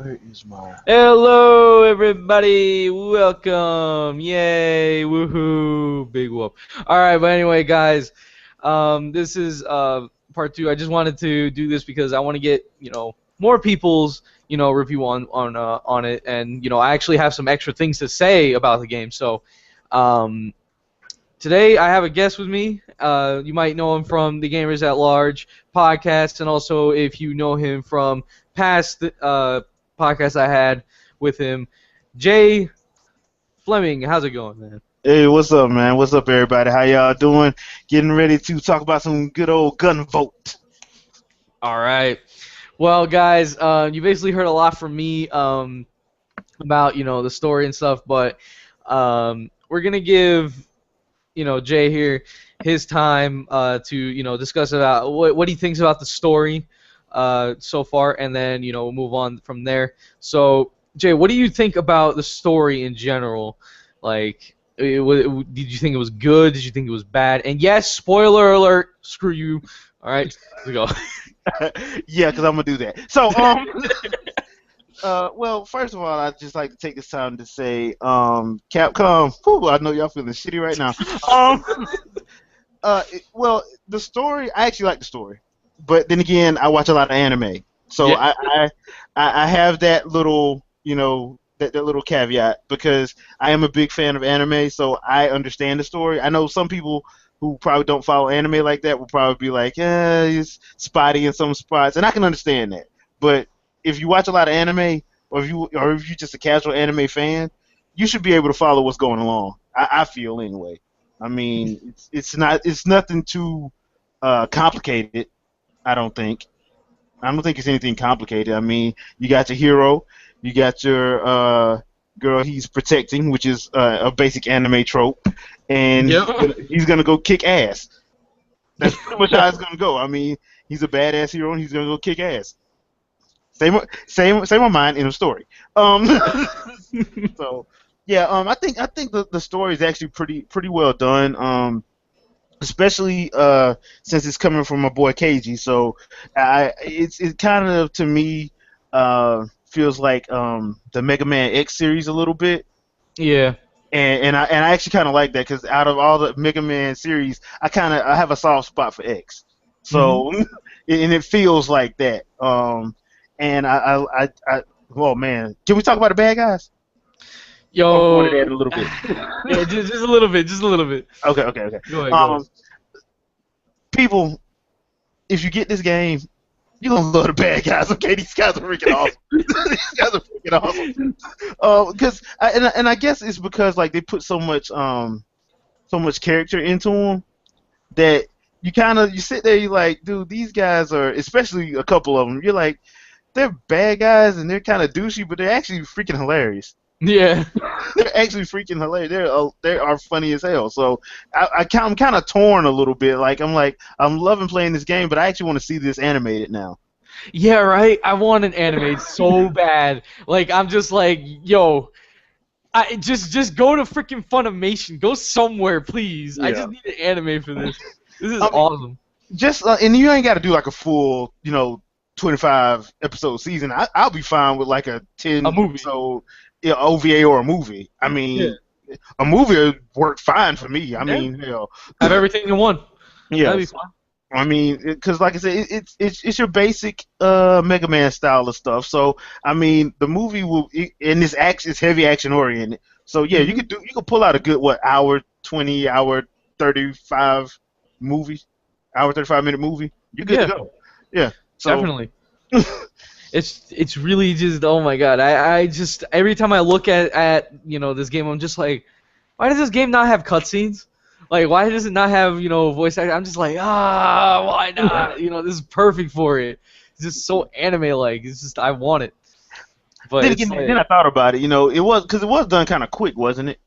Where is my... Hello, everybody. Welcome. Yay. Woohoo. Big whoop. All right, but anyway, guys, this is part two. I just wanted to do this because I want to get more people's review on it, and I actually have some extra things to say about the game. So, um, today I have a guest with me. You might know him from the Gamers at Large podcast, and also if you know him from past podcasts I had with him, Jay Fleming. How's it going, man? Hey, what's up, man? What's up, everybody? How y'all doing? Getting ready to talk about some good old Gunvolt. All right. Well, guys, you basically heard a lot from me about the story and stuff, but we're gonna give Jay here his time to discuss about what he thinks about the story so far, and then we'll move on from there. So Jay, what do you think about the story in general? Like, did you think it was good? Did you think it was bad? And yes, spoiler alert. Screw you. All right, let's go. Yeah, because I'm gonna do that. So, well, first of all, I'd just like to take this time to say, Capcom. Whew, I know y'all feeling shitty right now. Well, the story. I actually like the story, but then again, I watch a lot of anime, so Yeah. I have that little, that little caveat because I am a big fan of anime, so I understand the story. I know some people who probably don't follow anime like that will probably be like, it's spotty in some spots, and I can understand that. But if you watch a lot of anime, or if you're just a casual anime fan, you should be able to follow what's going along. I feel anyway. I mean, it's nothing too complicated. I don't think. I don't think it's anything complicated. I mean, you got your hero, you got your girl he's protecting, which is a basic anime trope, and Yep. he's gonna go kick ass. That's pretty much how it's gonna go. I mean, he's a badass hero, and he's gonna go kick ass. Same on mine in a story. So yeah, I think the story is actually pretty well done. Especially since it's coming from my boy KG. So it kind of to me feels like the Mega Man X series a little bit. Yeah. And I actually kind of like that because out of all the Mega Man series, I have a soft spot for X. Mhm. So and it feels like that. And oh man, can we talk about the bad guys? Or you wanted Yo. to add a little bit? Yeah, just a little bit, just a little bit. Okay. Go ahead, go ahead. Um, People, if you get this game, you're gonna love the bad guys. Okay, these guys are freaking awesome. These guys are freaking awesome. Because I guess it's because like they put so much character into them that you sit there, you're like, dude, these guys are, especially a couple of them. You're like, they're bad guys and they're kind of douchey, but they're actually freaking hilarious. Yeah. They're actually freaking hilarious. They are funny as hell. So I'm kind of torn a little bit. Like I'm loving playing this game, but I actually want to see this animated now. Yeah, right. I want an anime so bad. Like, I'm just like, yo, I just go to freaking Funimation. Go somewhere, please. I Yeah. just need an anime for this. This is I mean, awesome. just and you ain't got to do like a full 25 episode season. I'll be fine with like a A 10 movie. episode OVA or a movie. I Yeah. mean, a movie would work fine for me. I Yeah. mean, Have everything in one. That'd be yes. fun. I mean, because like I said, it's your basic Mega Man style of stuff. So I mean, the movie and this action is heavy action oriented. So yeah, Hmm. you could pull out a good hour 20, hour 35 movie, hour 35-minute movie. You're good to Yeah, go. Yeah. So definitely. It's really just, oh my god. I just, every time I look at this game, I'm just like, why does this game not have cutscenes? Like, why does it not have voice acting? I'm just like, why not? This is perfect for it. It's just so anime like. It's just, I want it. But then it's again, then like, I thought about it. It was done kind of quick, wasn't it?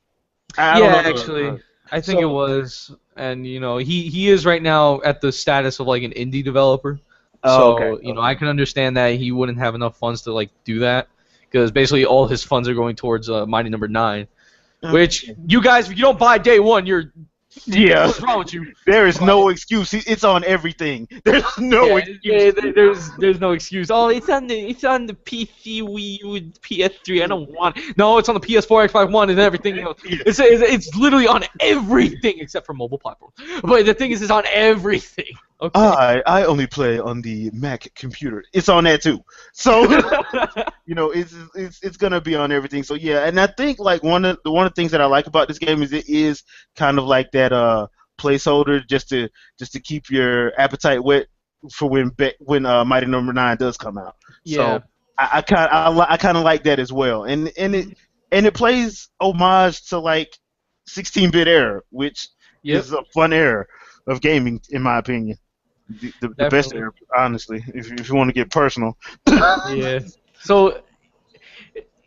I don't yeah, know. actually, I think it So was. And he is right now at the status of like an indie developer. okay, So I can understand that he wouldn't have enough funds to like do that, because basically all his funds are going towards Mighty Number 9. Which, okay. you guys, if you don't buy day one, you're Yeah, What's wrong with you? there is But no excuse. It's on everything. There's no yeah, excuse. there's no excuse. Oh, it's on the PC, Wii U, PS3. I don't want. No, it's on the PS4, Xbox One, and everything else. Yeah. It's literally on everything except for mobile platforms. But the thing is, it's on everything. Okay. I only play on the Mac computer. It's on that too. So it's gonna be on everything. So yeah, and I think like one of the things that I like about this game is it is kind of like that placeholder just to keep your appetite wet for when Mighty Number Nine does come out. Yeah. So I kind of like that as well, and it plays homage to like 16-bit era, which Yep. is a fun era of gaming in my opinion. The best Definitely. era, honestly, if you want to get personal. Yeah. So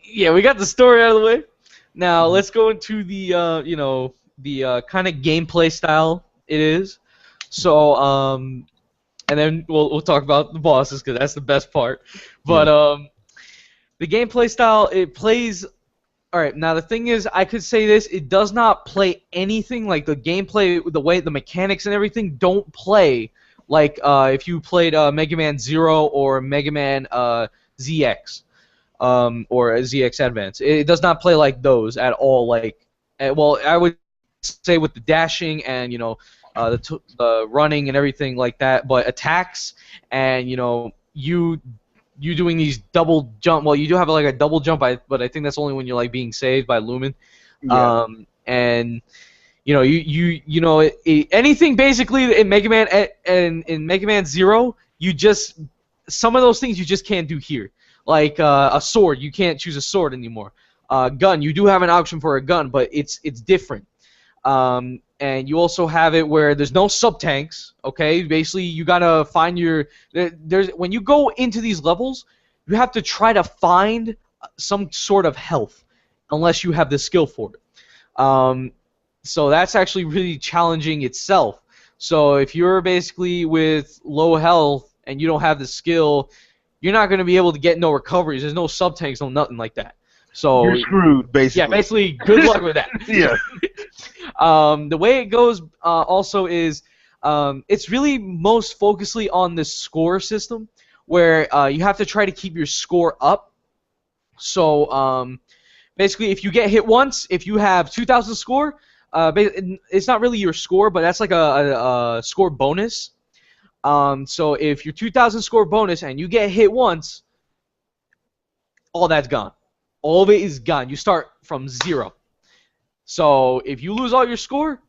yeah, we got the story out of the way. Now let's go into the kind of gameplay style it is. So and then we'll talk about the bosses because that's the best part. Yeah. But the gameplay style it plays. All right. Now the thing is, I could say this: it does not play anything like the gameplay, the way the mechanics and everything don't play like if you played Mega Man Zero or Mega Man ZX or ZX Advance. It does not play like those at all. Like, well, I would say with the dashing and the running and everything like that, but attacks and you doing these double jump. Well, you do have like a double jump, but I think that's only when you're like being saved by Lumen. Yeah. And anything basically in Mega Man and in Mega Man Zero, you just some of those things you just can't do here. Like a sword, you can't choose a sword anymore. Gun, you do have an option for a gun, but it's different. And you also have it where there's no sub tanks. Okay, basically you gotta find there's when you go into these levels, you have to try to find some sort of health, unless you have the skill for it. So that's actually really challenging itself. So if you're basically with low health and you don't have the skill, you're not going to be able to get no recoveries. There's no sub tanks, no nothing like that. So You're screwed, yeah, basically. basically good luck with that. Yeah. The way it goes also is it's really most focusedly on the score system, where you have to try to keep your score up. So basically, if you get hit once, if you have 2,000 score, it's not really your score, but that's like a score bonus. So if you're 2,000 score bonus and you get hit once, all that's gone. All of it is gone. You start from 0. So if you lose all your score,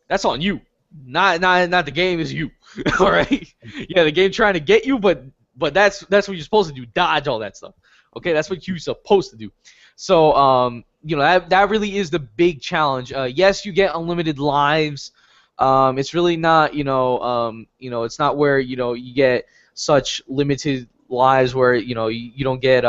that's on you. Not the game, is you. All right. Yeah, the game trying to get you, but that's what you're supposed to do. Dodge all that stuff. Okay, that's what you're supposed to do. So that really is the big challenge. Yes, you get unlimited lives. It's really not it's not where you get such limited lives where you don't get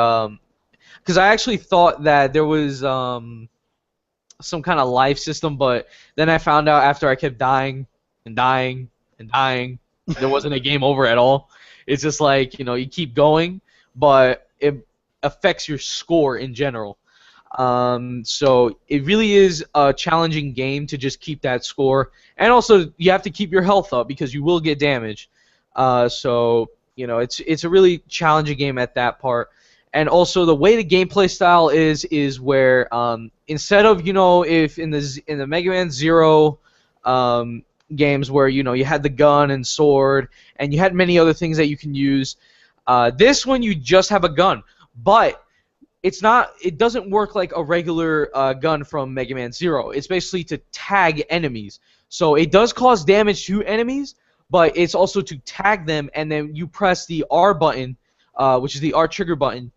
because I actually thought that there was some kind of life system, but then I found out after I kept dying and dying and dying, there wasn't a game over at all. It's just like you keep going, but it affects your score in general. So it really is a challenging game to just keep that score, and also you have to keep your health up because you will get damaged. So it's a really challenging game at that part, and also the way the gameplay style is where instead of if in the Mega Man Zero games where you had the gun and sword and you had many other things that you can use, this one you just have a gun, but it doesn't work like a regular gun from Mega Man Zero. It's basically to tag enemies. So it does cause damage to enemies, but it's also to tag them, and then you press the R button, which is the R trigger button,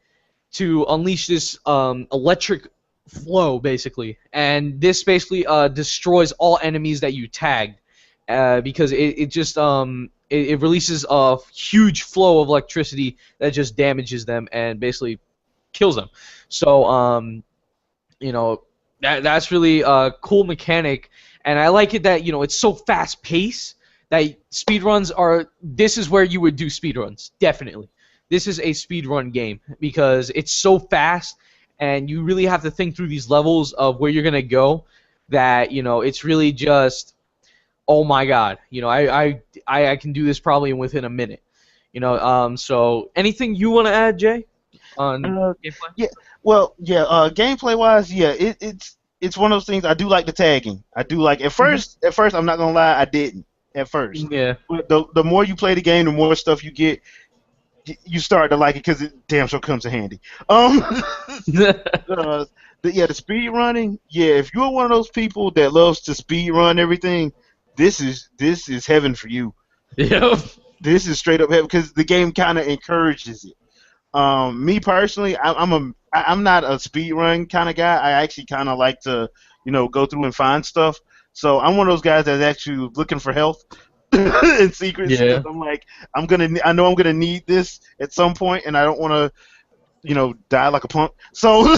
to unleash this electric flow, basically. And this basically destroys all enemies that you tagged, because it just it releases a huge flow of electricity that just damages them and basically kills them. So that's really a cool mechanic, and I like it that it's so fast paced that speedruns are. This is where you would do speedruns, definitely. This is a speedrun game because it's so fast, and you really have to think through these levels of where you're gonna go. That it's really just oh my god, I can do this probably within a minute. So anything you want to add, Jay, on Uh, gameplay? yeah. Well, yeah. Gameplay wise, yeah. It's one of those things. I do like the tagging. I do like at Hmm. first. At first, I'm not gonna lie, I didn't at first. Yeah. But the more you play the game, the more stuff you get. You start to like it because it damn sure comes in handy. Um, uh, the speed running. Yeah, if you're one of those people that loves to speed run everything, this is heaven for you. Yep. This is straight up heaven because the game kind of encourages it. Me personally, I'm not a speed run kind of guy. I actually kind of like to go through and find stuff. So I'm one of those guys that's actually looking for health and secrets because Yeah. I'm like I know I'm gonna need this at some point, and I don't want to die like a punk. So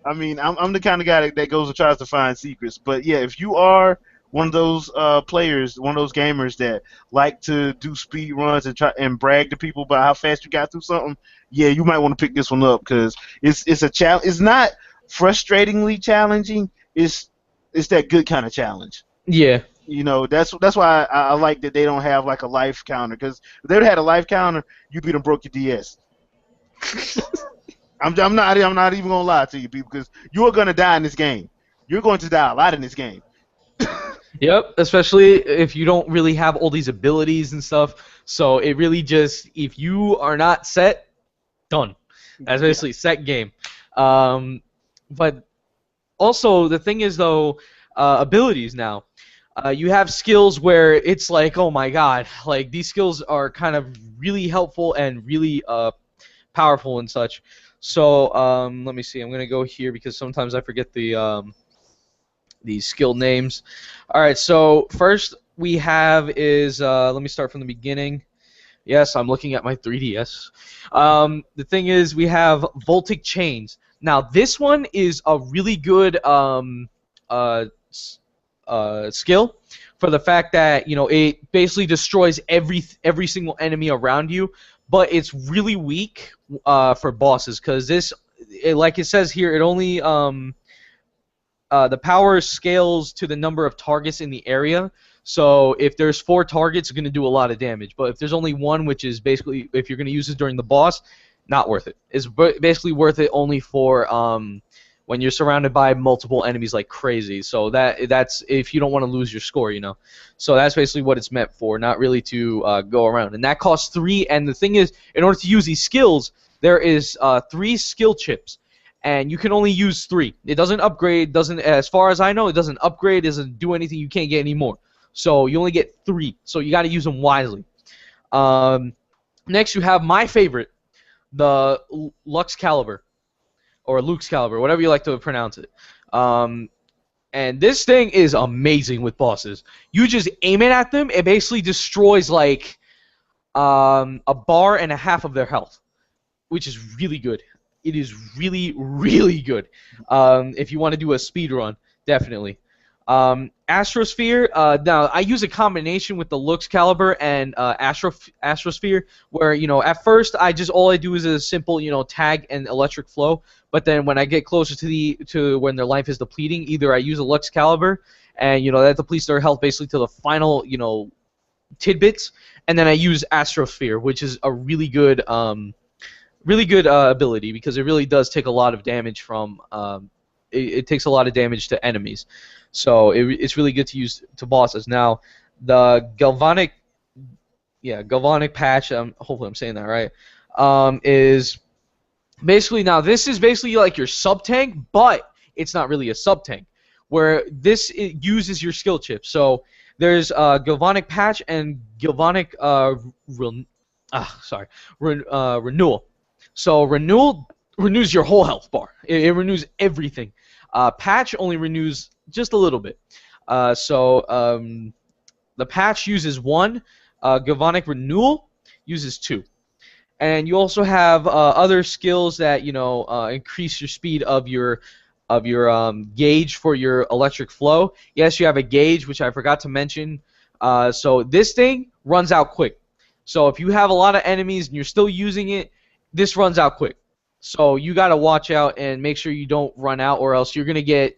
I mean, I'm the kind of guy that goes and tries to find secrets. But yeah, if you are one of those players, one of those gamers that like to do speed runs and try and brag to people about how fast you got through something, yeah, you might want to pick this one up because it's a challenge. It's not frustratingly challenging. It's that good kind of challenge. Yeah. That's why I like that they don't have like a life counter because if they would have had a life counter, you'd be done broke your DS. I'm not even gonna lie to you, people, because you're gonna die in this game. You're going to die a lot in this game. Yep, especially if you don't really have all these abilities and stuff. So it really just, if you are not set, done. That's Yeah. basically set game. Um, but also the thing is though, abilities now. You have skills where it's like, oh my god, like these skills are kind of really helpful and really powerful and such. So let me see. I'm gonna go here because sometimes I forget the skill names. All right. So first we have is let me start from the beginning. Yes, I'm looking at my 3DS. The thing is, we have Voltic Chains. Now, this one is a really good uh, skill for the fact that it basically destroys every single enemy around you, but it's really weak for bosses because like it says here, it only the power scales to the number of targets in the area. So if there's 4 targets, it's going to do a lot of damage. But if there's only one, which is basically if you're going to use it during the boss, not worth it. It's basically worth it only for when you're surrounded by multiple enemies like crazy. So that's if you don't want to lose your score. So that's basically what it's meant for, not really to go around. And that costs 3. And the thing is, in order to use these skills, there is 3 skill chips and you can only use 3. It doesn't upgrade, as far as I know, it doesn't upgrade, doesn't do anything, you can't get any more. So you only get 3, so you got to use them wisely. Um, Next you have my favorite, the Lux Caliber, or Luke's Caliber, whatever you like to pronounce it. And this thing is amazing with bosses. You just aim it at them, it basically destroys like a bar and a half of their health, which is really good. It is really, really good. If you want to do a speed run, definitely. Astrosphere. Now I use a combination with the Lux Caliber and Astrosphere, where at first all I do is a simple tag and electric flow, but then when I get closer to when their life is depleting, either I use a Lux Caliber and that depletes their health basically to the final tidbits, and then I use Astrosphere, which is a really good ability because it really does take a lot of damage from it takes a lot of damage to enemies, so it's really good to use to bosses. Now the galvanic patch, hopefully I'm saying that right, is basically, now this is basically like your sub tank, but it's not really a sub tank, where it uses your skill chip. So there's galvanic patch and galvanic renewal. So renewal renews your whole health bar. It renews everything. Patch only renews just a little bit. The patch uses 1. Galvanic renewal uses 2. And you also have other skills that increase your speed of your gauge for your electric flow. Yes, you have a gauge, which I forgot to mention. So this thing runs out quick. So if you have a lot of enemies and you're still using it, this runs out quick. So you got to watch out and make sure you don't run out, or else you're gonna get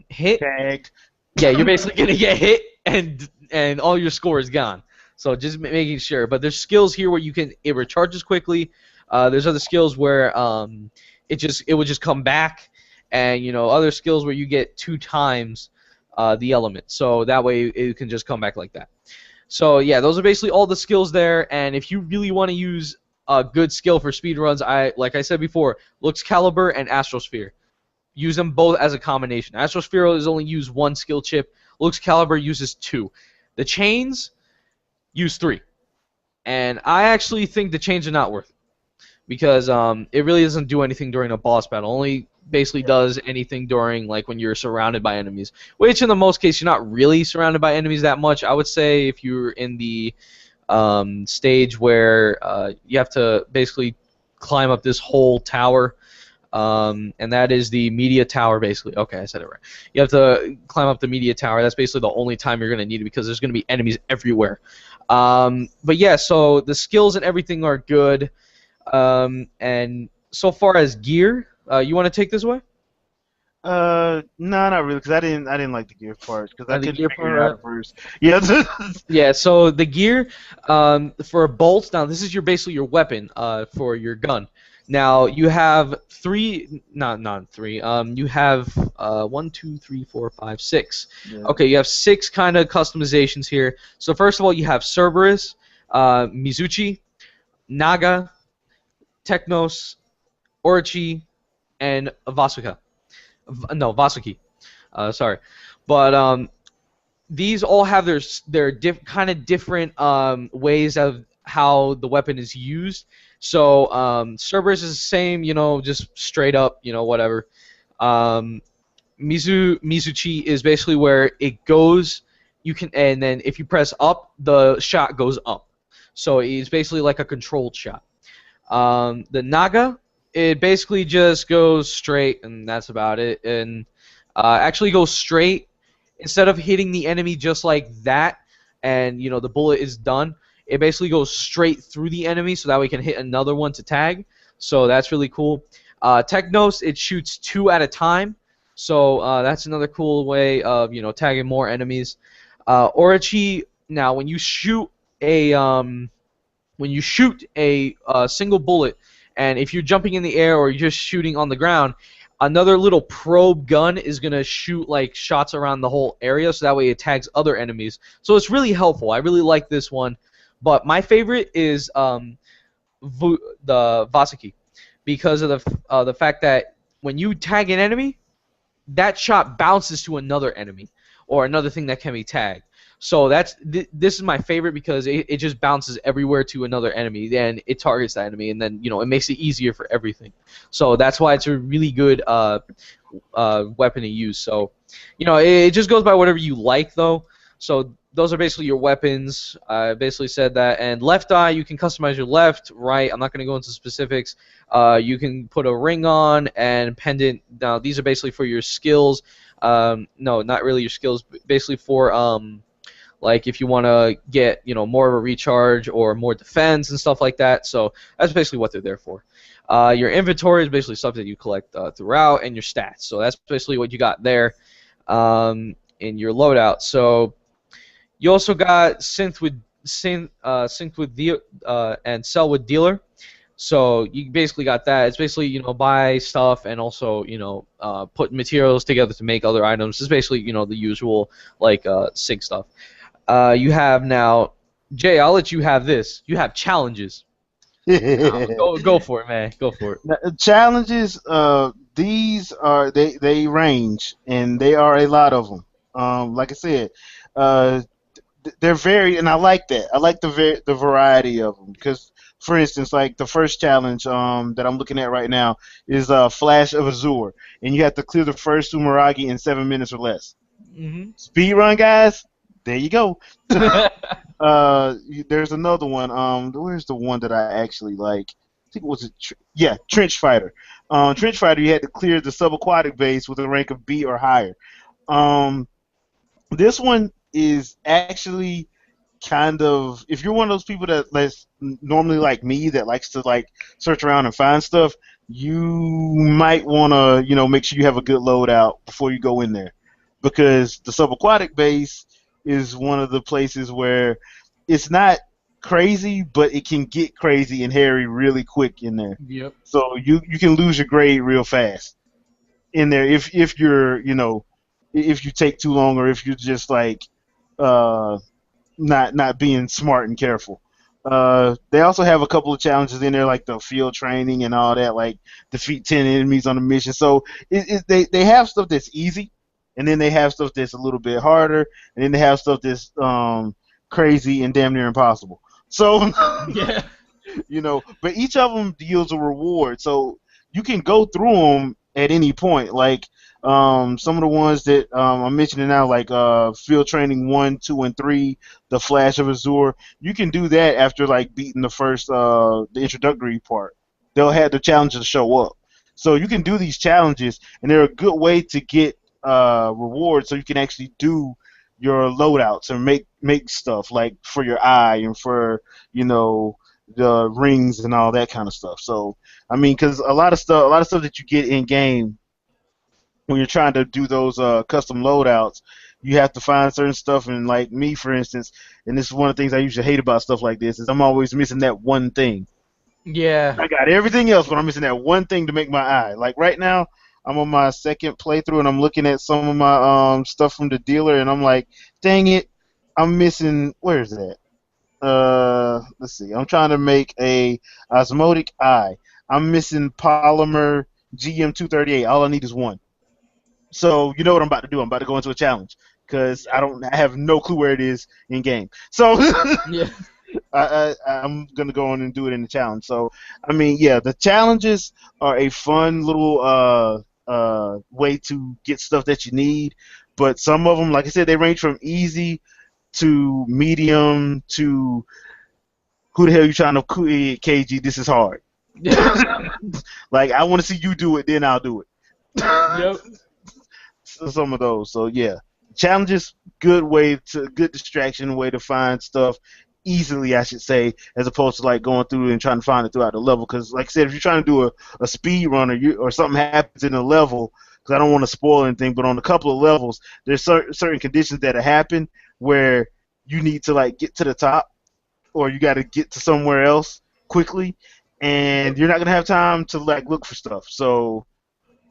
hit. Tagged. Yeah, you're basically gonna get hit and all your score is gone. So just making sure. But there's skills here where it recharges quickly. There's other skills where it would just come back, and other skills where you get 2 times the element. So that way it can just come back like that. So yeah, those are basically all the skills there. And if you really want to use a good skill for speedruns, like I said before, Lux Caliber and Astrosphere. Use them both as a combination. Astrosphere is only use 1 skill chip. Lux Caliber uses 2. The chains use 3. And I actually think the chains are not worth it because it really doesn't do anything during a boss battle. Only basically does anything during like when you're surrounded by enemies. Which in the most case you're not really surrounded by enemies that much. I would say if you're in the stage where you have to basically climb up this whole tower. And that is the media tower, basically. Okay, I said it right. You have to climb up the media tower. That's basically the only time you're going to need it because there's going to be enemies everywhere. But yeah, so the skills and everything are good. And so far as gear, you want to take this away? No, not really, because I didn't like the gear part because I The couldn't gear figure part, it out right? at first. Yeah. Yeah, so the gear for bolts, now this is basically your weapon for your gun. Now you have three, not three. You have 1, 2, 3, 4, 5, 6. Yeah. Okay, you have 6 kind of customizations here. So first of all, you have Cerberus, Mizuchi, Naga, Technos, Orochi, and Vasuka. No, Vasuki. Sorry, but these all have their kind of different ways of how the weapon is used. So Cerberus is the same, just straight up, whatever. Um, Mizuchi is basically where it goes. And then if you press up, the shot goes up. So it's basically like a controlled shot. The Naga, it basically just goes straight, and that's about it. And actually goes straight instead of hitting the enemy just like that, and the bullet is done. It basically goes straight through the enemy, so that we can hit another one to tag. So that's really cool. Technos, it shoots 2 at a time, so that's another cool way of tagging more enemies. Orochi, now when you shoot a single bullet, and if you're jumping in the air or you're just shooting on the ground, another little probe gun is going to shoot like shots around the whole area, so that way it tags other enemies. So it's really helpful. I really like this one. But my favorite is the Vasuki, because of the fact that when you tag an enemy, that shot bounces to another enemy or another thing that can be tagged. So this is my favorite because it just bounces everywhere to another enemy, and it targets that enemy, and then it makes it easier for everything. So that's why it's a really good weapon to use. So it just goes by whatever you like, though. So those are basically your weapons. I basically said that. And left eye, you can customize your left, right. I'm not going to go into specifics. You can put a ring on and pendant. Now these are basically for your skills. No, not really your skills. Basically for like if you want to get more of a recharge or more defense and stuff like that. So that's basically what they're there for. Your inventory is basically stuff that you collect throughout, and your stats. So that's basically what you got there in your loadout. So you also got sync with and sell with dealer. So you basically got that. It's basically buy stuff and also put materials together to make other items. It's basically the usual like sync stuff. You have now, Jay. I'll let you have this. You have challenges. Go for it, man. Go for it. Now, challenges, these are they range, and they are a lot of them. Like I said, uh, they're varied, and I like that. I like the variety of them because, for instance, like the first challenge that I'm looking at right now is Flash of Azure, and you have to clear the first Umaragi in 7 minutes or less. Mm-hmm. Speed run, guys. There you go. There's another one. Where's the one that I actually like? I think it was Trench Fighter. Trench Fighter, you had to clear the subaquatic base with a rank of B or higher. Um, this one is actually kind of, if you're one of those people that's normally like me that likes to like search around and find stuff, you might want to make sure you have a good loadout before you go in there, because the subaquatic base is one of the places where it's not crazy, but it can get crazy and hairy really quick in there. Yep. So you can lose your grade real fast in there if you're if you take too long or if you're just like uh not being smart and careful. They also have a couple of challenges in there, like the field training and all that, like defeat 10 enemies on a mission. So they have stuff that's easy, and then they have stuff that's a little bit harder, and then they have stuff that's crazy and damn near impossible. So Yeah. but each of them deals a reward, so you can go through them at any point. Like some of the ones that I'm mentioning now, like field training 1, 2, and 3, the Flash of Azure. You can do that after like beating the first the introductory part. They'll have the challenges show up, so you can do these challenges, and they're a good way to get rewards, so you can actually do your loadouts and make stuff like for your eye and for you know the rings and all that kind of stuff. So I mean, because a lot of stuff that you get in game when you're trying to do those custom loadouts, you have to find certain stuff. And like me, for instance, and this is one of the things I usually hate about stuff like this is I'm always missing that one thing. Yeah. I got everything else, but I'm missing that one thing to make my eye. Like right now, I'm on my second playthrough and I'm looking at some of my stuff from the dealer, and I'm like, dang it, I'm missing. Where is that? Let's see. I'm trying to make a osmotic eye. I'm missing polymer GM238. All I need is one. So you know what I'm about to do? I'm about to go into a challenge because Yep. I have no clue where it is in game. So Yeah. I'm gonna go on and do it in the challenge. So I mean, yeah, the challenges are a fun little way to get stuff that you need. But some of them, like I said, they range from easy to medium to who the hell you trying to KG? This is hard. Like I want to see you do it, then I'll do it. Yep. Some of those. So yeah, challenges, good distraction, way to find stuff easily, I should say, as opposed to like going through and trying to find it throughout the level. Because like I said, if you're trying to do a speed run or something happens in a level, because I don't want to spoil anything, but on a couple of levels, there's certain conditions that happen where you need to like get to the top or you got to get to somewhere else quickly, and Yep. you're not gonna have time to like look for stuff. So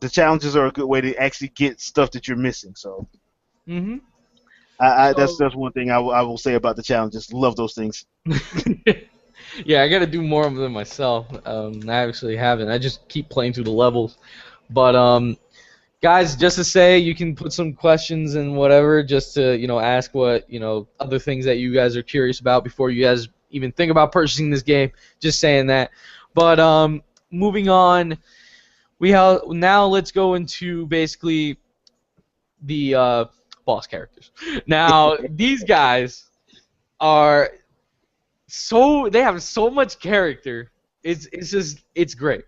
the challenges are a good way to actually get stuff that you're missing. So Mhm. that's So that's one thing I will say about the challenges. Love those things. yeah, I gotta do more of them myself. I actually haven't. I just keep playing through the levels. But guys, just to say, you can put some questions and whatever, just to ask what other things that you guys are curious about before you guys even think about purchasing this game. Just saying that. But moving on, we have now. Let's go into basically the boss characters. Now, these guys are they have so much character. It's great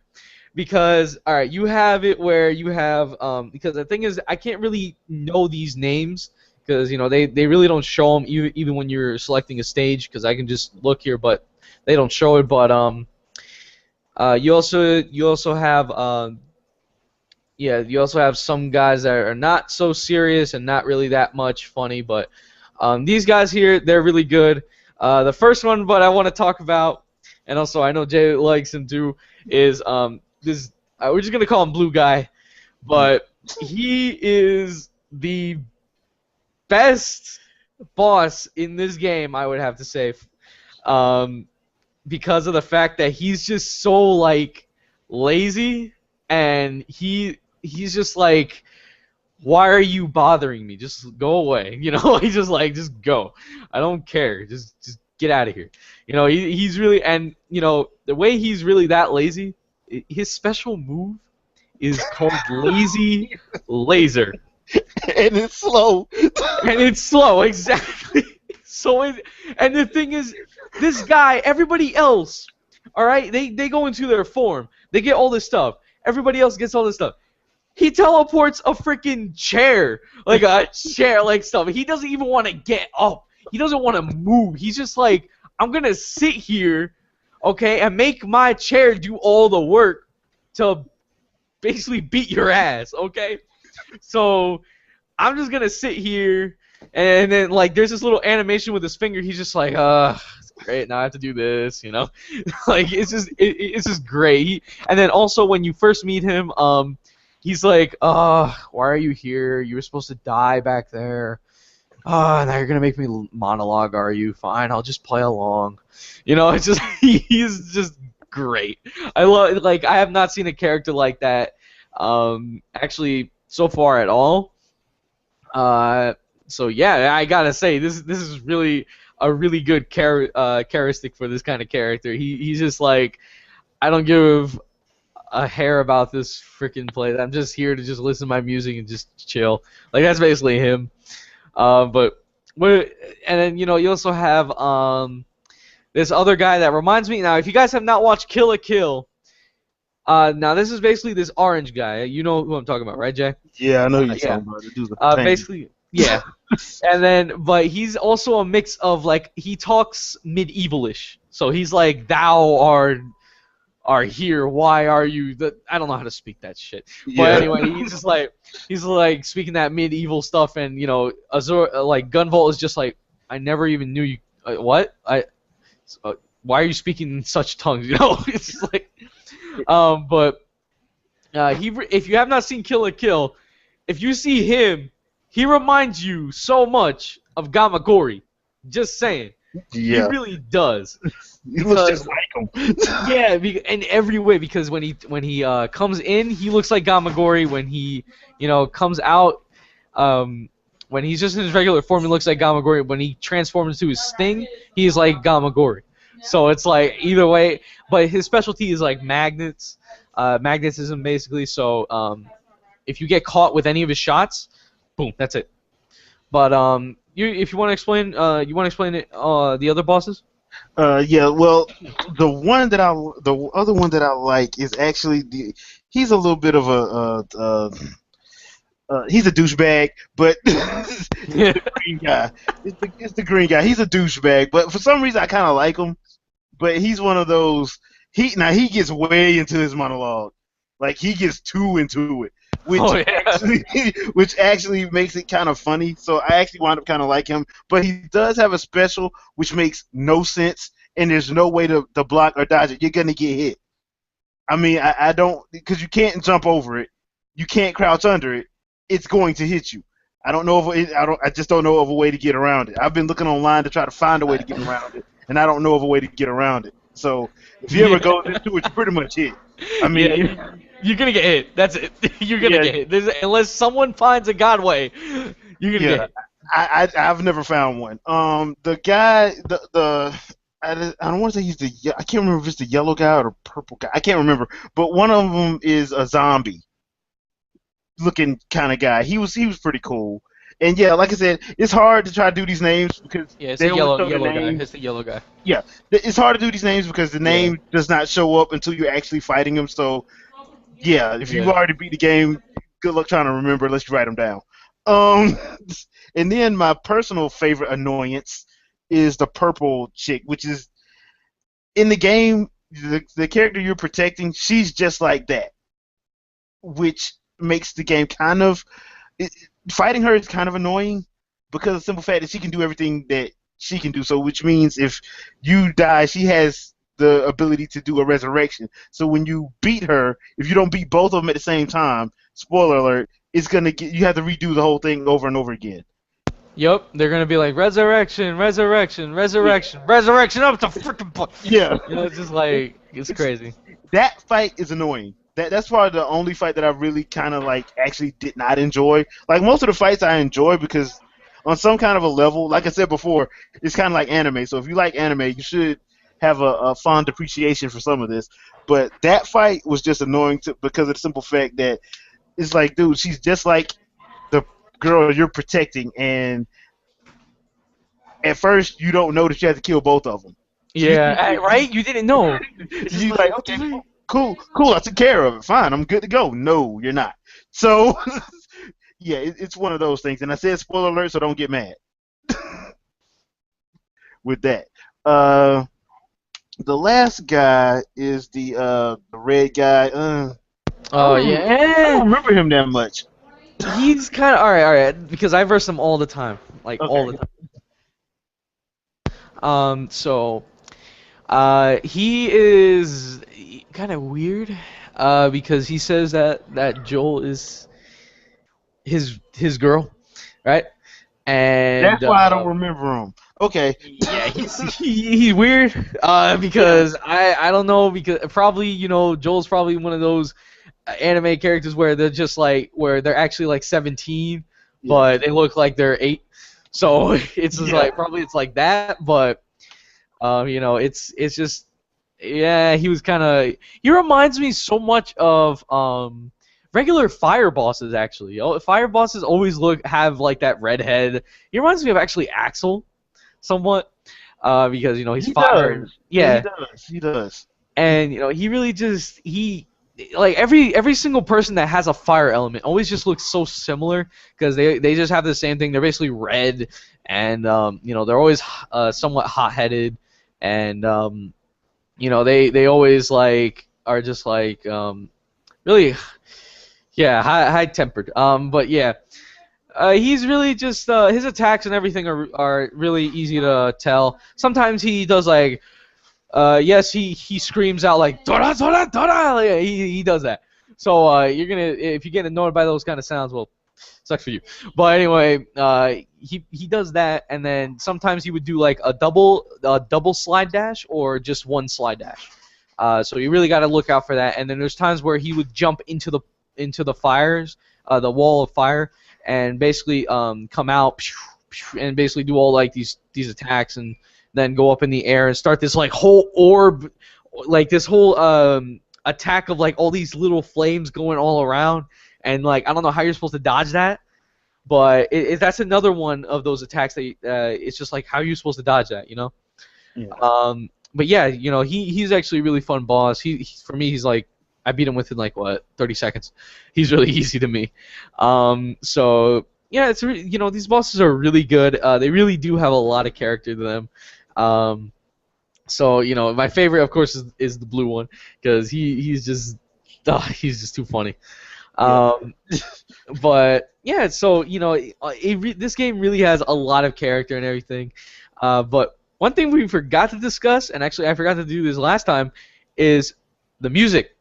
because all right, you have it where you have because the thing is I can't really know these names because they really don't show them even when you're selecting a stage because I can just look here but they don't show it. But you also have yeah, you also have some guys that are not so serious and not really that much funny, but these guys here, they're really good. The first one, but I want to talk about, and also I know Jay likes him too, is this. We're just gonna call him Blue Guy, but he is the best boss in this game, I would have to say, um, because of the fact that he's just so like lazy, and he's just like, why are you bothering me? Just go away. He's just like, just go. I don't care. Just get out of here. He's really, and the way he's really that lazy, his special move is called Lazy Laser. And it's slow. And it's slow, exactly. And the thing is, this guy, everybody else, all right, they go into their form. They get all this stuff. Everybody else gets all this stuff. He teleports a freaking chair, like a chair, like stuff. He doesn't even want to get up. He doesn't want to move. He's just like, I'm gonna sit here, okay, and make my chair do all the work to basically beat your ass, okay? So I'm just gonna sit here And then like there's this little animation with his finger. He's just like, great. Now I have to do this. Like it's just great. And then also when you first meet him, he's like, why are you here? You were supposed to die back there. Now you're gonna make me monologue, are you? Fine, I'll just play along. It's just he's just great. I love like I have not seen a character like that, actually so far at all. So yeah, I gotta say this is really a really good characteristic for this kind of character. He's just like I don't give a hair about this freaking place. I'm just here to just listen to my music and just chill. Like that's basically him. But what and then you also have this other guy that reminds me. Now, if you guys have not watched Kill la Kill, now this is basically this orange guy. You know who I'm talking about, right, Jay? Yeah, I know you're Yeah. talking about. The dude's a tank. Basically, yeah. And then, but he's also a mix of like he talks medievalish. So he's like, "Thou are here. Why are you?" I don't know how to speak that shit. But Yeah. anyway, he's like speaking that medieval stuff, and Azure like Gunvolt is just like, "I never even knew you. What? Why are you speaking in such tongues?" It's just like, but if you have not seen Kill la Kill, if you see him, he reminds you so much of Gamagori. Just saying. He Yeah. really does. He looks just like him. Yeah, in every way. Because when he comes in, he looks like Gamagori. When he comes out, when he's just in his regular form, he looks like Gamagori. When he transforms into his Sting, he's like Gamagori. So it's like either way. But his specialty is like magnets, magnetism basically. So if you get caught with any of his shots, boom, that's it. But if you want to explain, it, the other bosses. Yeah. Well, the other one that I like is actually he's a little bit of he's a douchebag, but the green guy. It's the green guy. He's a douchebag, but for some reason I kind of like him. But he's one of those. He gets way into his monologue, like he gets too into it, which Oh yeah. which actually makes it kind of funny. So I actually wound up kind of like him. But he does have a special which makes no sense, and there's no way to block or dodge it. You're gonna get hit. I mean, I don't because you can't jump over it, you can't crouch under it. It's going to hit you. I don't know if I just don't know of a way to get around it. I've been looking online to try to find a way to get around it, and I don't know of a way to get around it. So if you ever go into it, you pretty much hit. I mean, Yeah, you're gonna get hit. That's it. You're gonna get hit. Unless someone finds a god way, you're gonna get hit. I've never found one. The guy, I don't want to say he's I can't remember if it's the yellow guy or the purple guy. I can't remember, but one of them is a zombie looking kind of guy. He was pretty cool. And yeah, like I said, it's hard to try to do these names because Yeah, it's they the only show the yellow guy. name. It's the yellow guy. Yeah, it's hard to do these names because the name does not show up until you're actually fighting him. So yeah, if you've Yeah. already beat the game, good luck trying to remember unless you write them down. Um, and then my personal favorite annoyance is the purple chick, which is in the game. The character you're protecting, she's just like that, which makes the game kind of fighting her is kind of annoying because of the simple fact that she can do everything that she can do. So, which means if you die, she has the ability to do a resurrection. So when you beat her, if you don't beat both of them at the same time, spoiler alert, it's gonna you have to redo the whole thing over and over again. Yep, they're gonna be like resurrection, resurrection, resurrection, resurrection up to freaking point. Yeah, It's just like it's crazy. that fight is annoying. That's probably the only fight that I really kind of like actually did not enjoy. Like most of the fights I enjoy because on some kind of a level, like I said before, it's kind of like anime. So if you like anime, you should have a fond appreciation for some of this. But that fight was just annoying because of the simple fact that it's like, dude, she's just like the girl you're protecting, and at first you don't know that you have to kill both of them. Yeah, right? You didn't know. It's just You're like, okay, cool, I took care of it. Fine, I'm good to go. No, you're not. So, yeah, it's one of those things. And I said spoiler alert, so don't get mad with that. The last guy is the red guy. Oh I yeah. don't remember him that much. He's kind of all right, because I verse him all the time. like all the Okay. time. So he is kind of weird, because he says that Joel is his girl, right? And That's why I don't remember him. Okay. yeah, he's weird, Yeah. because I don't know, because probably, Joel's probably one of those anime characters where they're just like, where they're actually like 17, Yeah. but they look like they're 8. So it's just Yeah. like, probably it's like that, but it's just, yeah, he was kind of, he reminds me so much of regular fire bosses, actually. Fire bosses always have like that red head. He reminds me of actually Axel somewhat, because he's He fire, does. and Yeah, he yeah, does. He does. and he really just, he like every single person that has a fire element always just looks so similar, because they just have the same thing. They're basically red, and they're always somewhat hot-headed, and they always like are just like, really, yeah, high-tempered. But yeah, he's really just, his attacks and everything are really easy to tell. Sometimes he does like, yes, he screams out like Dora Dora Dora. Like, he does that. So you're gonna, if you get annoyed by those kind of sounds, well, sucks for you. But anyway, he does that, and then sometimes he would do like a double slide dash, or just one slide dash. So you really got to look out for that. And then there's times where he would jump into the fires, the wall of fire, and basically come out and basically do all like these attacks, and then go up in the air and start this like whole orb, like this whole attack of like all these little flames going all around, and like I don't know how you're supposed to dodge that, but that's another one of those attacks that it's just like, how are you supposed to dodge that, Yeah. but yeah, he's actually a really fun boss. For me, he's like, I beat him within like what, 30 seconds. He's really easy to me. So yeah, these bosses are really good. They really do have a lot of character to them. Um, so my favorite, of course, is the blue one, because he's just too funny. Yeah. Um, but yeah, so this game really has a lot of character and everything. But one thing we forgot to discuss, and actually I forgot to do this last time, is the music.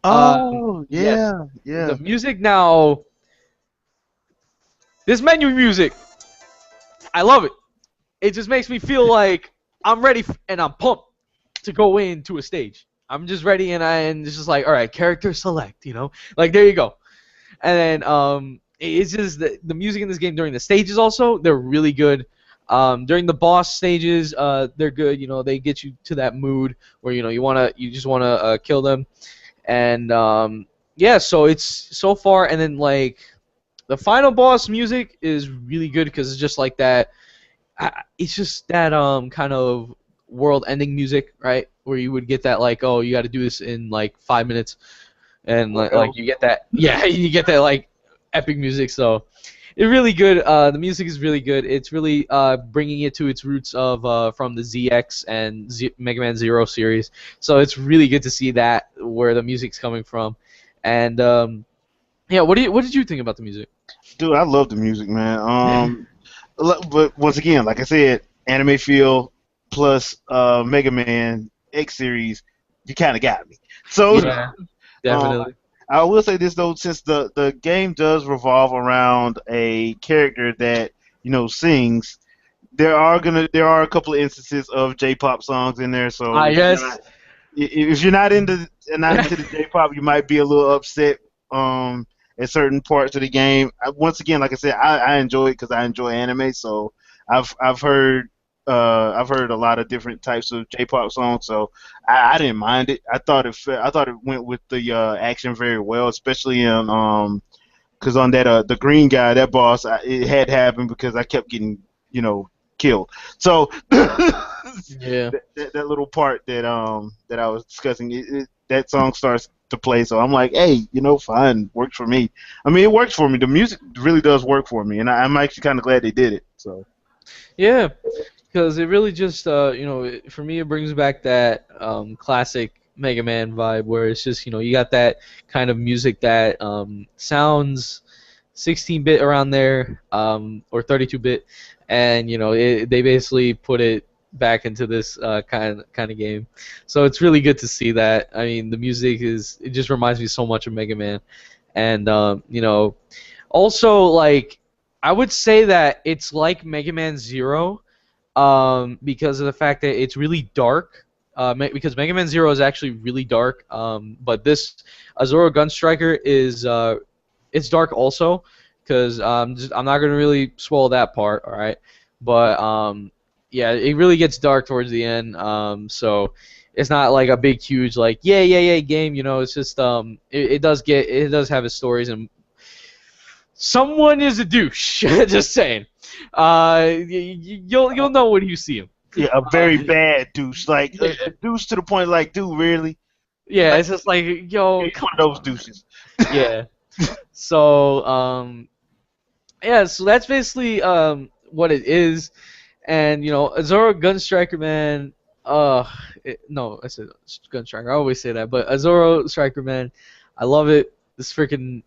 Oh, Yes, yeah. the Yeah. music now. This menu music, I love it. It just makes me feel like I'm ready, and I'm pumped to go into a stage. I'm just ready, and it's just like, all right, character select, like there you go. And then it's just the music in this game during the stages also, they're really good. During the boss stages, they're good. They get you to that mood where you just wanna kill them, and yeah. So it's so far, and then like the final boss music is really good, because it's just like that. It's just that kind of world-ending music, right? Where you would get that like, oh, you got to do this in like 5 minutes, and like Well, you get that, yeah, you get that like epic music. So it's really good. The music is really good. It's really bringing it to its roots of from the ZX and Mega Man Zero series. So it's really good to see that, where the music's coming from. And yeah, what did you think about the music? dude, I love the music, man. But once again, like I said, anime feel plus Mega Man X series, you kind of got me. So, Yeah, um, definitely. I will say this though, since the game does revolve around a character that sings, there are a couple of instances of J-pop songs in there. So Ah, yes. if you're not into the J-pop, you might be a little upset at certain parts of the game. Once again, like I said, I enjoy it because I enjoy anime. So I've heard I've heard a lot of different types of J-pop songs. So I didn't mind it. I thought it went with the action very well, especially in because on that the green guy, that boss, it had happened because I kept getting killed. So Yeah. that little part that I was discussing, that song starts to play. So I'm like, hey, fine, works for me. I mean, it works for me. The music really does work for me, and I'm actually kind of glad they did it. So Yeah, because it really just, for me, it brings back that classic Mega Man vibe, where it's just, you got that kind of music that sounds 16-bit around there, or 32-bit, and they basically put it back into this kind of game. So it's really good to see that. I mean, the music it just reminds me so much of Mega Man, and also like I would say that it's like Mega Man Zero, because of the fact that it's really dark. Because Mega Man Zero is actually really dark, but this Azure Gunstriker is it's dark also, because I'm not gonna really spoil that part, all right? But yeah, it really gets dark towards the end. So it's not like a big, huge like yeah game. It's just it does have its stories, and someone is a douche. Just saying. You'll know when you see him. Yeah, a very Uh, bad douche, like a douche to the point, like, dude, really? yeah, Like, it's just like, yo, he's come one of those on. douches. Yeah. So yeah, so that's basically what it is. And Azora Gunstriker, man. No, I said Gunstriker. I always say that, but Azora Striker, man, I love it. This freaking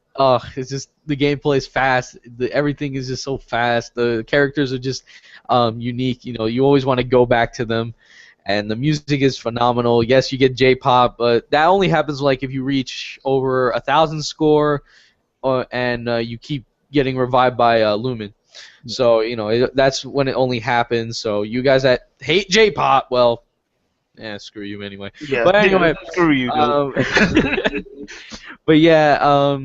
it's just the gameplay is fast. Everything is just so fast. The characters are just unique. You always want to go back to them, and the music is phenomenal. Yes, you get J-pop, but that only happens like if you reach over 1,000 score, and you keep getting revived by Lumen. So that's when it only happens. So you guys that hate J-pop, well, screw you anyway. Yeah, But yeah, anyway, screw you, dude. um, but yeah,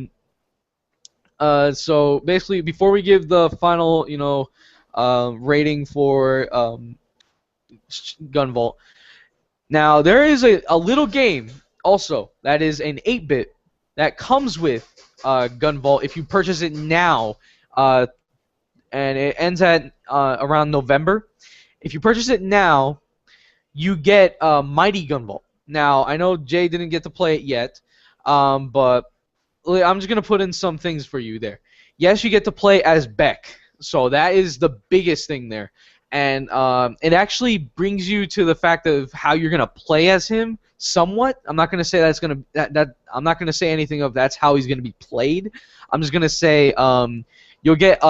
so basically, before we give the final, rating for Gunvolt, now there is a little game also that is an 8-bit that comes with Gunvolt if you purchase it now. And it ends at around November. If you purchase it now, you get Mighty Gunvolt. Now, I know Jay didn't get to play it yet, but I'm just gonna put in some things for you there. Yes, you get to play as Beck, so that is the biggest thing there, and it actually brings you to the fact of how you're gonna play as him. Somewhat, I'm not gonna say that I'm not gonna say anything of that's how he's gonna be played. I'm just gonna say you'll get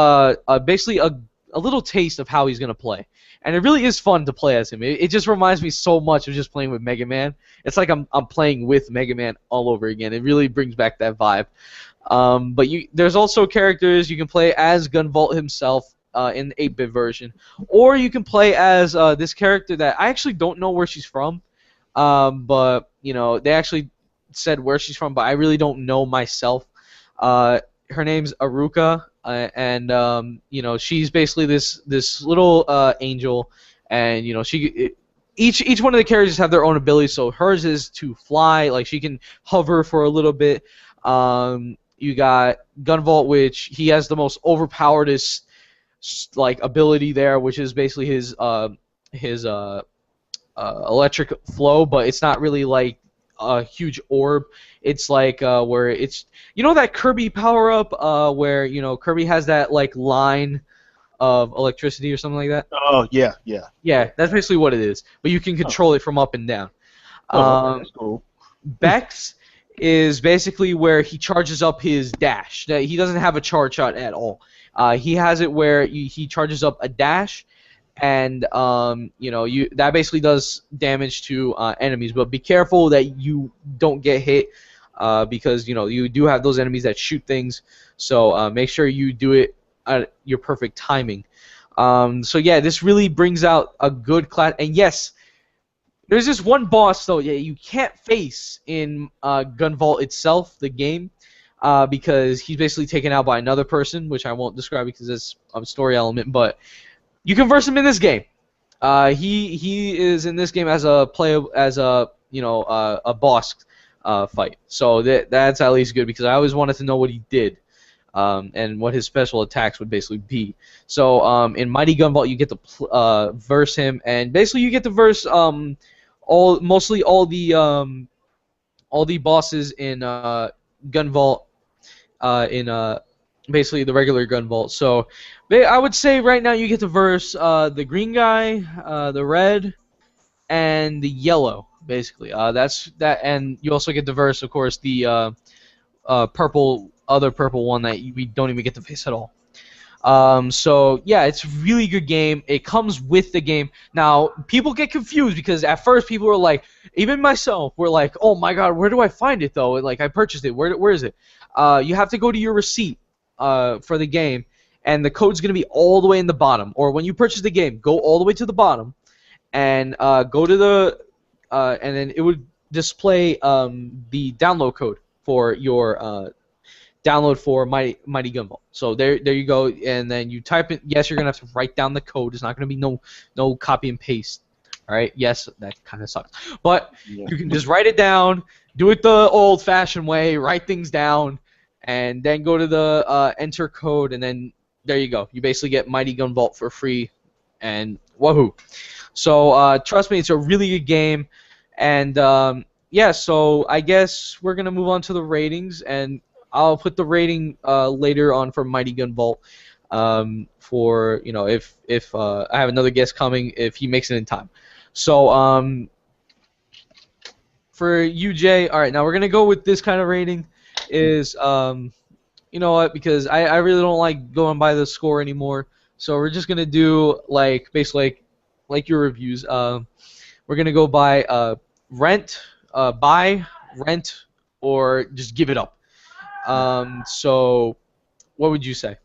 basically a little taste of how he's gonna play, and it really is fun to play as him. It just reminds me so much of just playing with Mega Man. It's like I'm playing with Mega Man all over again. It really brings back that vibe. But there's also characters you can play as Gunvolt himself in the 8-bit version, or you can play as this character that I actually don't know where she's from. But they actually said where she's from, but I really don't know myself. Her name's Aruka, and she's basically this little angel, and each one of the characters have their own abilities. So hers is to fly, like she can hover for a little bit. You got Gunvolt, which he has the most overpoweredest like ability there, which is basically his electric flow, but it's not really like a huge orb. It's like where it's that Kirby power up where Kirby has that like line of electricity or something like that. Oh, yeah, yeah. Yeah, that's basically what it is. But you can Oh, control it from up and down. oh, okay, Um, that's cool. Bex is basically where he charges up his dash. He doesn't have a charge shot at all. He has it where he charges up a dash, and that basically does damage to enemies. But be careful that you don't get hit, because you do have those enemies that shoot things. So make sure you do it at your perfect timing. So yeah, this really brings out a good class. And yes, there's this one boss though, yeah, you can't face in Gunvolt itself, the game, because he's basically taken out by another person, which I won't describe because it's a story element. But you can verse him in this game. He is in this game as a boss fight. So that's at least good because I always wanted to know what he did. And what his special attacks would basically be. So in Mighty Gunvolt, you get to verse him, and basically you get to verse mostly all the bosses in Gunvolt in basically the regular Gunvolt. So I would say right now you get to verse the green guy, the red, and the yellow. Basically, that's that, and you also get to verse, of course, the purple other purple one that we don't even get to face at all. So yeah, it's a really good game. It comes with the game. Now, people get confused because at first people were like, even myself, were like, oh my god, where do I find it though? Like I purchased it. Where is it? You have to go to your receipt for the game, and the code's gonna be all the way in the bottom. Or when you purchase the game, go all the way to the bottom, and go to the and then it would display the download code for your download for Mighty Gunvolt. So there you go, and then you type it. Yes, you're gonna have to write down the code. It's not gonna be no copy and paste. All right. Yes, that kind of sucks, but Yeah. you can just write it down. Do it the old-fashioned way. Write things down, and then go to the enter code, and then there you go. You basically get Mighty Gunvolt for free, and woohoo! So trust me, it's a really good game, and yeah. So I guess we're gonna move on to the ratings, and I'll put the rating later on for Mighty Gunvolt. For if I have another guest coming, if he makes it in time. So for you, Jay, all right. Now we're gonna go with this kind of rating. Is you know what? Because I really don't like going by the score anymore. So we're just gonna do like basically like your reviews. We're gonna go by buy, rent, or just give it up. So what would you say?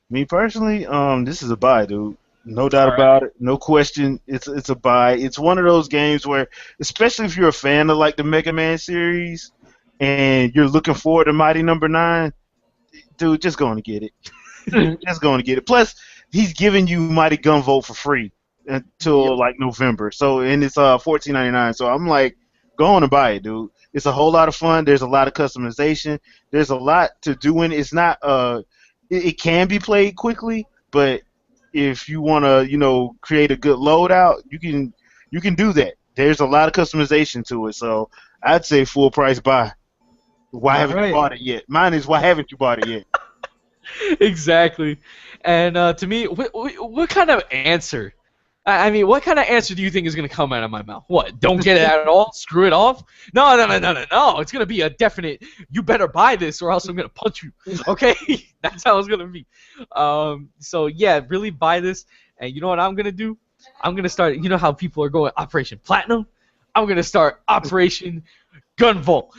Me personally, this is a buy, dude. No doubt All right. about it. No question. It's a buy. It's one of those games where, especially if you're a fan of like the Mega Man series, and you're looking forward to Mighty Number Nine, dude, just going to get it. Just going to get it. Plus, he's giving you Mighty Gunvolt for free Yep. until like November. So and it's $14.99. So I'm like, go on and buy it, dude. It's a whole lot of fun. There's a lot of customization. There's a lot to do in it. It's not it can be played quickly, but if you want to, create a good loadout, you can do that. There's a lot of customization to it. So I'd say full price buy. Why All haven't you right. bought it yet? Mine is why haven't you bought it yet? Exactly. And to me, what kind of answer? I mean, what kind of answer do you think is going to come out of my mouth? What? Don't get it at all? Screw it off? No, no, no, no, no, no. It's going to be a definite, you better buy this or else I'm going to punch you. Okay? That's how it's going to be. So, yeah, really buy this. And you know what I'm going to do? I'm going to start, you know how people are going Operation Platinum? I'm going to start Operation Gunvolt.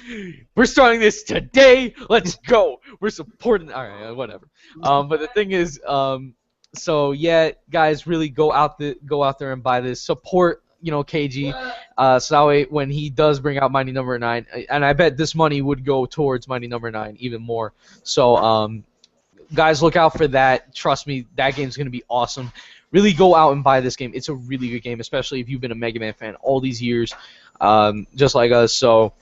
We're starting this today. Let's go. We're supporting. All right, whatever. But the thing is, so yeah, guys, really go out there and buy this. Support, KG. So that way, when he does bring out Mighty Number Nine, and I bet this money would go towards Mighty Number Nine even more. So guys, look out for that. Trust me, that game's gonna be awesome. Really go out and buy this game. It's a really good game, especially if you've been a Mega Man fan all these years, just like us. So,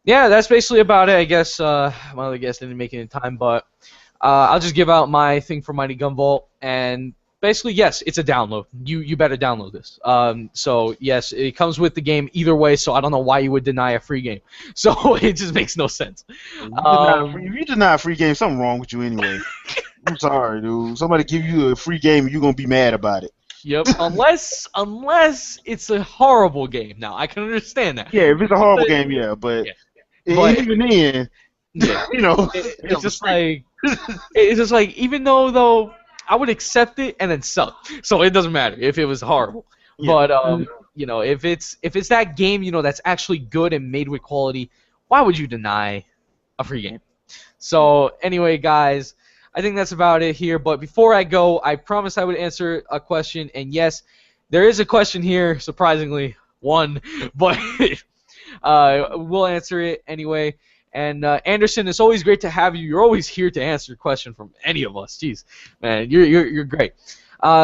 yeah, that's basically about it. I guess my other guest didn't make it in time, but I'll just give out my thing for Mighty Gunvolt. And basically, yes, it's a download. You better download this. So, yes, it comes with the game either way, so I don't know why you would deny a free game. So, it just makes no sense. If you deny a free game, something wrong with you anyway. I'm sorry, dude. Somebody give you a free game, and you're gonna be mad about it. Yep, unless it's a horrible game. Now, I can understand that. Yeah, if it's a horrible But, game, yeah, but yeah, but even then, yeah, you know, it's just like even though I would accept it and then suck, so it doesn't matter if it was horrible. yeah. But if it's that game that's actually good and made with quality, why would you deny a free game? So anyway, guys, I think that's about it here. But before I go, I promised I would answer a question, and yes, there is a question here. Surprisingly, one, but we'll answer it anyway. And Anderson, it's always great to have you. You're always here to answer a question from any of us. Jeez, man, you're great.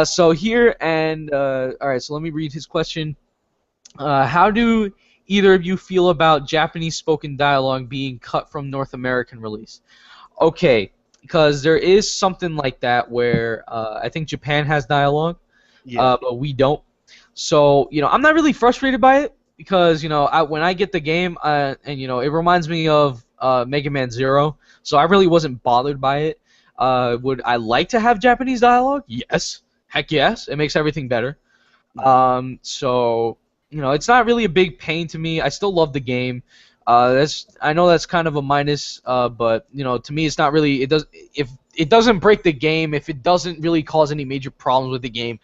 So here and all right. So let me read his question. How do either of you feel about Japanese spoken dialogue being cut from North American release? Okay, because there is something like that where I think Japan has dialogue, Yeah. but we don't. So I'm not really frustrated by it because when I get the game and it reminds me of Mega Man Zero, so I really wasn't bothered by it. Would I like to have Japanese dialogue? Yes, heck yes. It makes everything better. So it's not really a big pain to me. I still love the game. I know that's kind of a minus, but to me, it's not really. It does if it doesn't break the game, if it doesn't really cause any major problems with the game,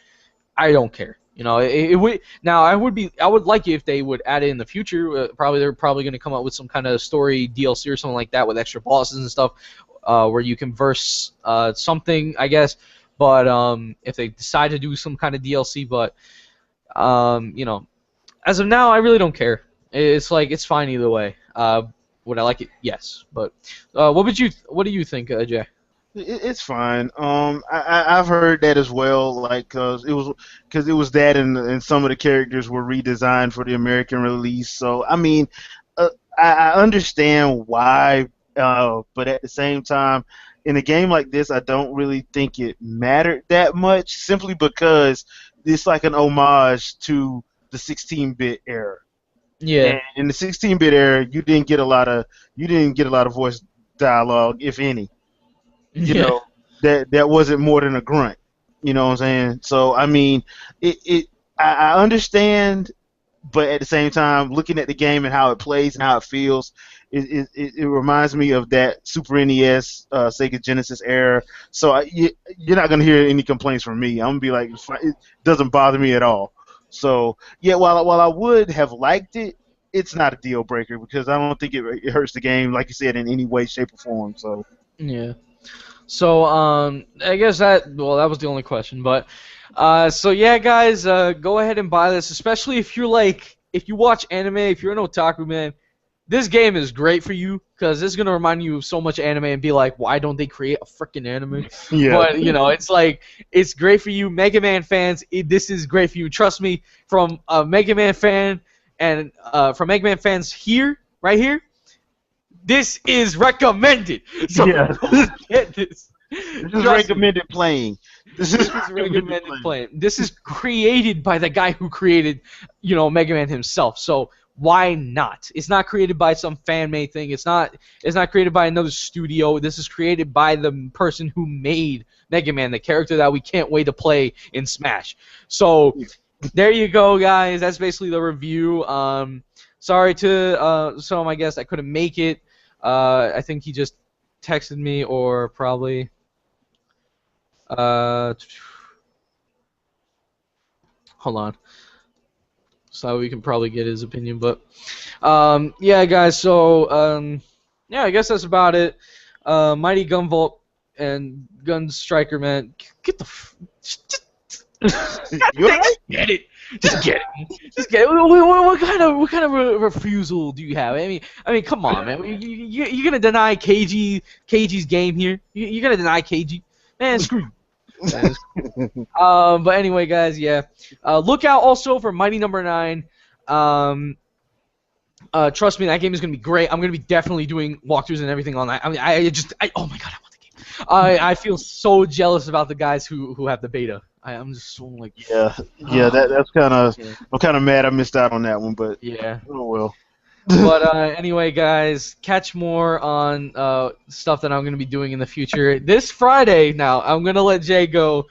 I don't care. It would now. I would like it if they would add it in the future. They're probably going to come up with some kind of story DLC or something like that with extra bosses and stuff, where you can verse something, I guess. But if they decide to do some kind of DLC, but as of now, I really don't care. It's like it's fine either way. Would I like it? Yes. But what do you think, Jay? It's fine. I've heard that as well. Like, cause it was that, and some of the characters were redesigned for the American release. So I mean, I understand why, but at the same time, in a game like this, I don't really think it mattered that much. Simply because it's like an homage to the 16-bit era. Yeah. And in the 16-bit era, you didn't get a lot of voice dialogue, if any. you Yeah. know that wasn't more than a grunt. You know what I'm saying? So I mean, it I understand, but at the same time, looking at the game and how it plays and how it feels, it reminds me of that Super NES, Sega Genesis era. So you're not gonna hear any complaints from me. I'm gonna be like, it's fine. It doesn't bother me at all. So yeah, while I would have liked it, it's not a deal breaker because I don't think it hurts the game, like you said, in any way, shape, or form. So Yeah. So I guess that was the only question, but so yeah, guys, go ahead and buy this, especially if you watch anime, if you're an otaku man. This game is great for you because it's gonna remind you of so much anime and be like, why don't they create a freaking anime? yeah, But it's like it's great for you, Mega Man fans. This is great for you. Trust me, from a Mega Man fan and from Mega Man fans here, right here. This is recommended. So yeah. go get this. This is Trust me. recommended playing. This is This is recommended recommended playing. playing. This is created by the guy who created, Mega Man himself. So why not? It's not created by some fan made thing. It's not created by another studio. This is created by the person who made Mega Man, the character that we can't wait to play in Smash. So there you go, guys. That's basically the review. Sorry to some of my guests I couldn't make it. I think he just texted me or probably. Uh, Hold on. So we can probably get his opinion, but yeah, guys. So yeah, I guess that's about it. Mighty Gunvolt and Gun Striker, man, get the. You all right? Get it. Just get it. Just get it. What kind of refusal do you have? I mean, come on, man. You're gonna deny KG's game here? You're gonna deny KG? Man, screw you. Man, but anyway, guys, yeah. Look out also for Mighty Number 9. Trust me, that game is gonna be great. I'm gonna be definitely doing walkthroughs and everything on that. I mean, oh my god, I want the game. I feel so jealous about the guys who have the beta. I'm just so like. Yeah. That's kind of. Yeah. I'm kind of mad I missed out on that one, but Yeah. oh well. But anyway, guys, catch more on stuff that I'm going to be doing in the future. This Friday, now, I'm going to let Jay go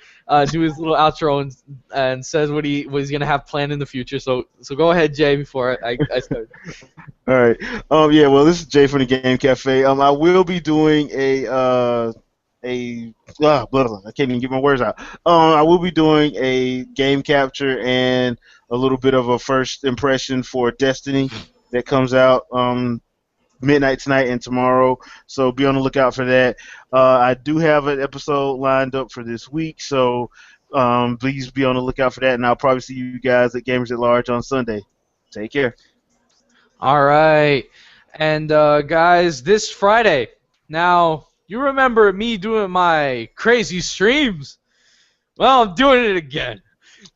do his little outro and says what he's going to have planned in the future. So go ahead, Jay, before I start. All right. Yeah. Well, this is Jay from the Game Cafe. I will be doing blah, blah, I can't even get my words out. I will be doing a game capture and a little bit of a first impression for Destiny that comes out midnight tonight and tomorrow. So be on the lookout for that. I do have an episode lined up for this week, so please be on the lookout for that. And I'll probably see you guys at Gamers at Large on Sunday. Take care. All right. And, guys, this Friday, now, you remember me doing my crazy streams? Well, I'm doing it again.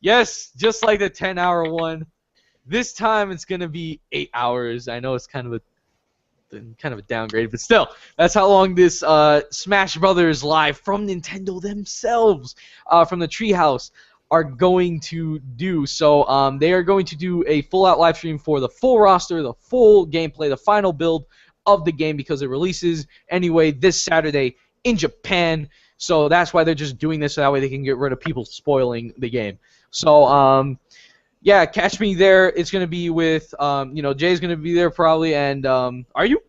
Yes, just like the 10-hour one. This time it's going to be 8 hours. I know it's kind of a downgrade, but still, that's how long this Smash Brothers Live from Nintendo themselves, from the Treehouse, are going to do. So they are going to do a full-out live stream for the full roster, the full gameplay, the final build of the game, because it releases anyway this Saturday in Japan. So that's why they're just doing this, so that way they can get rid of people spoiling the game. So Yeah, catch me there. It's gonna be with Jay's gonna be there probably, and are you?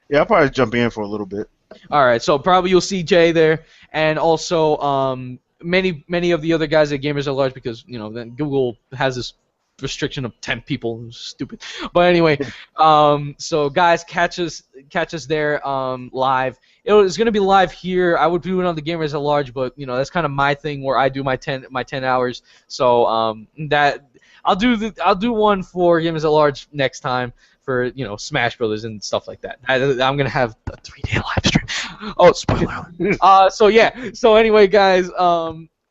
Yeah, I'll probably jump in for a little bit. All right, so probably you'll see Jay there, and also many of the other guys at Gamers at Large, because then Google has this restriction of 10 people. It's stupid, but anyway, so guys, catch us there live. It's gonna be live here. I would do it on the Gamers at Large, but that's kind of my thing where I do my 10 hours. So that I'll do one for Gamers at Large next time for Smash Brothers and stuff like that. I'm gonna have a 3-day live stream. Oh, spoiler alert. So yeah. So anyway, guys,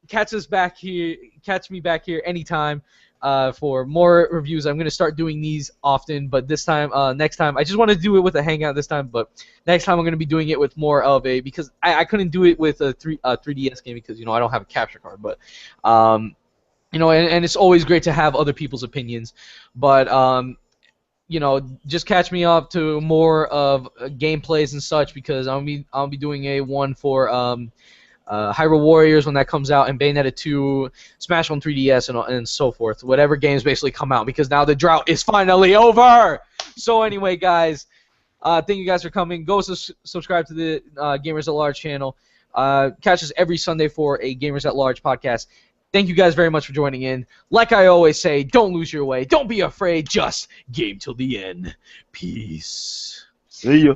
catch us back here. Catch me back here anytime. For more reviews, I'm gonna start doing these often, but this time, next time, I just want to do it with a hangout this time. But next time, I'm gonna be doing it with more of a, because I couldn't do it with a 3DS game because I don't have a capture card. But and it's always great to have other people's opinions. But just catch me up to more of gameplays and such, because I'll be doing a one for Hyrule Warriors when that comes out, and Bayonetta 2, Smash on 3DS, and so forth. Whatever games basically come out, because now the drought is finally over. So anyway, guys, thank you guys for coming. Go subscribe to the Gamers at Large channel. Catch us every Sunday for a Gamers at Large podcast. Thank you guys very much for joining in. Like I always say, don't lose your way. Don't be afraid. Just game till the end. Peace. See ya.